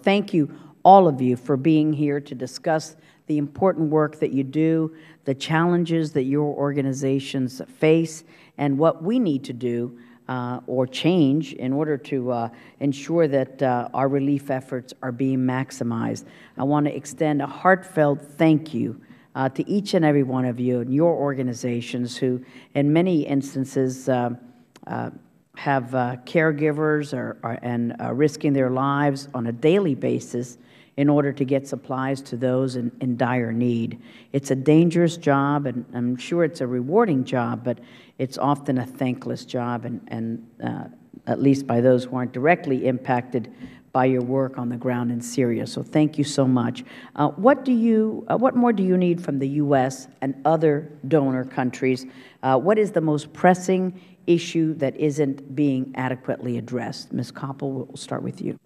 Thank you, all of you, for being here to discuss the important work that you do, the challenges that your organizations face, and what we need to do or change in order to ensure that our relief efforts are being maximized. I want to extend a heartfelt thank you to each and every one of you and your organizations who, in many instances, have caregivers and risking their lives on a daily basis in order to get supplies to those in dire need. It's a dangerous job, and I'm sure it's a rewarding job, but it's often a thankless job, and at least by those who aren't directly impacted by your work on the ground in Syria. So thank you so much. What more do you need from the U.S. and other donor countries? What is the most pressing issue that isn't being adequately addressed? Ms. Koppel, we'll start with you.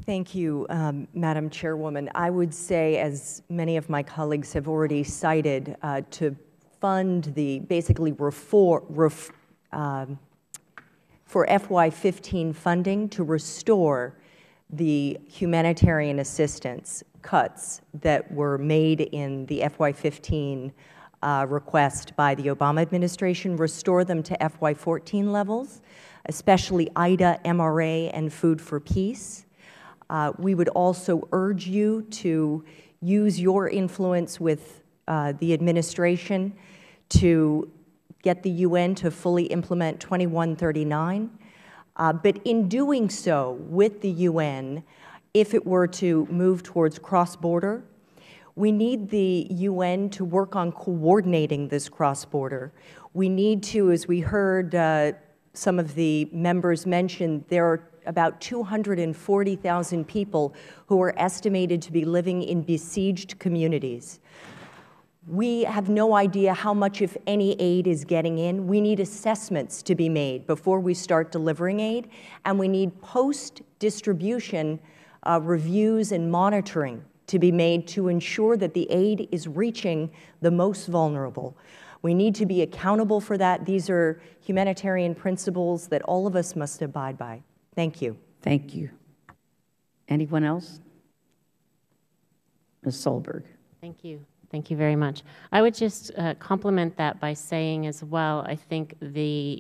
Thank you, Madam Chairwoman. I would say, as many of my colleagues have already cited, to fund the basically for FY15 funding to restore the humanitarian assistance cuts that were made in the FY15 request by the Obama administration, restore them to FY14 levels, especially IDA, MRA, and Food for Peace. We would also urge you to use your influence with the administration to get the UN to fully implement 2139. But in doing so with the UN, if it were to move towards cross-border, we need the UN to work on coordinating this cross-border. We need to, as we heard some of the members mention, there are about 240,000 people who are estimated to be living in besieged communities. We have no idea how much, if any, aid is getting in. We need assessments to be made before we start delivering aid, and we need post-distribution reviews and monitoring to be made to ensure that the aid is reaching the most vulnerable. We need to be accountable for that. These are humanitarian principles that all of us must abide by. Thank you. Thank you. Anyone else? Ms. Solberg. Thank you. Thank you very much. I would just complement that by saying as well, I think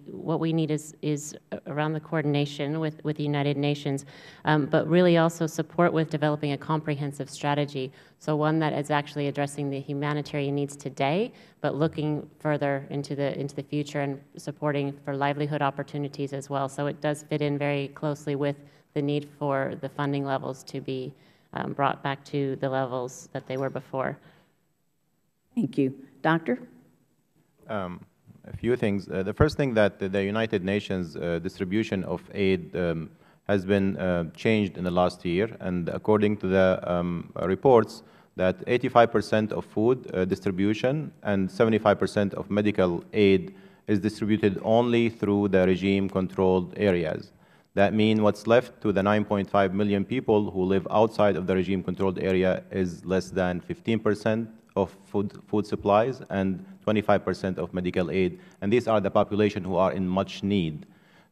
what we need is around the coordination with the United Nations, but really also support with developing a comprehensive strategy. So one that is actually addressing the humanitarian needs today, but looking further into the future and supporting for livelihood opportunities as well. So it does fit in very closely with the need for the funding levels to be brought back to the levels that they were before. Thank you. Doctor? A few things. The first thing, that the United Nations distribution of aid has been changed in the last year, and according to the reports, that 85% of food distribution and 75% of medical aid is distributed only through the regime-controlled areas. That means what's left to the 9.5 million people who live outside of the regime-controlled area is less than 15% of food supplies and 25% of medical aid. And these are the population who are in much need.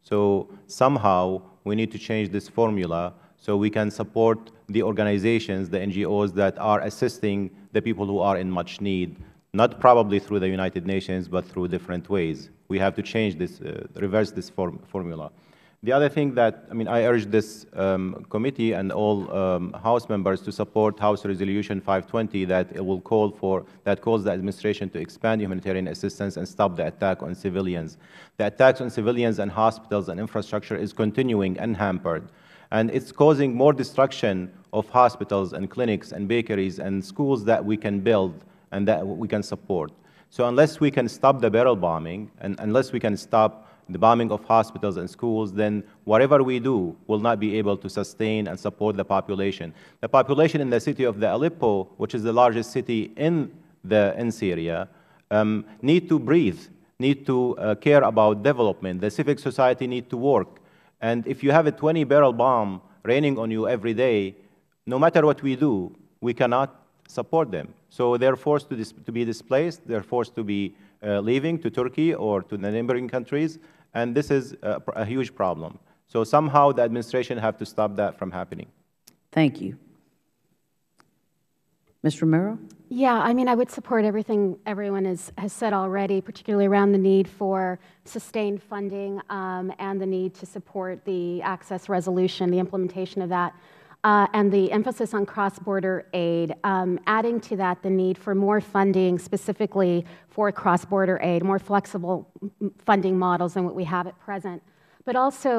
So somehow we need to change this formula so we can support the organizations, the NGOs that are assisting the people who are in much need, not probably through the United Nations, but through different ways. We have to change this, reverse this formula. The other thing that, I urge this committee and all House members to support House Resolution 520 that calls the administration to expand humanitarian assistance and stop the attack on civilians. The attacks on civilians and hospitals and infrastructure is continuing unhampered, and it's causing more destruction of hospitals and clinics and bakeries and schools that we can build and that we can support. So unless we can stop the barrel bombing and unless we can stop the bombing of hospitals and schools, then whatever we do will not be able to sustain and support the population. The population in the city of the Aleppo, which is the largest city in Syria, need to breathe, need to care about development. The civic society need to work. And if you have a 20-barrel bomb raining on you every day, no matter what we do, we cannot support them. So they're forced to be displaced, they're forced to be leaving to Turkey or to the neighboring countries, and this is a huge problem. So somehow the administration have to stop that from happening. Thank you. Ms. Romero? Yeah, I mean, I would support everything everyone has said already, particularly around the need for sustained funding and the need to support the access resolution, the implementation of that, and the emphasis on cross-border aid. Adding to that, the need for more funding specifically for cross-border aid, more flexible funding models than what we have at present, but also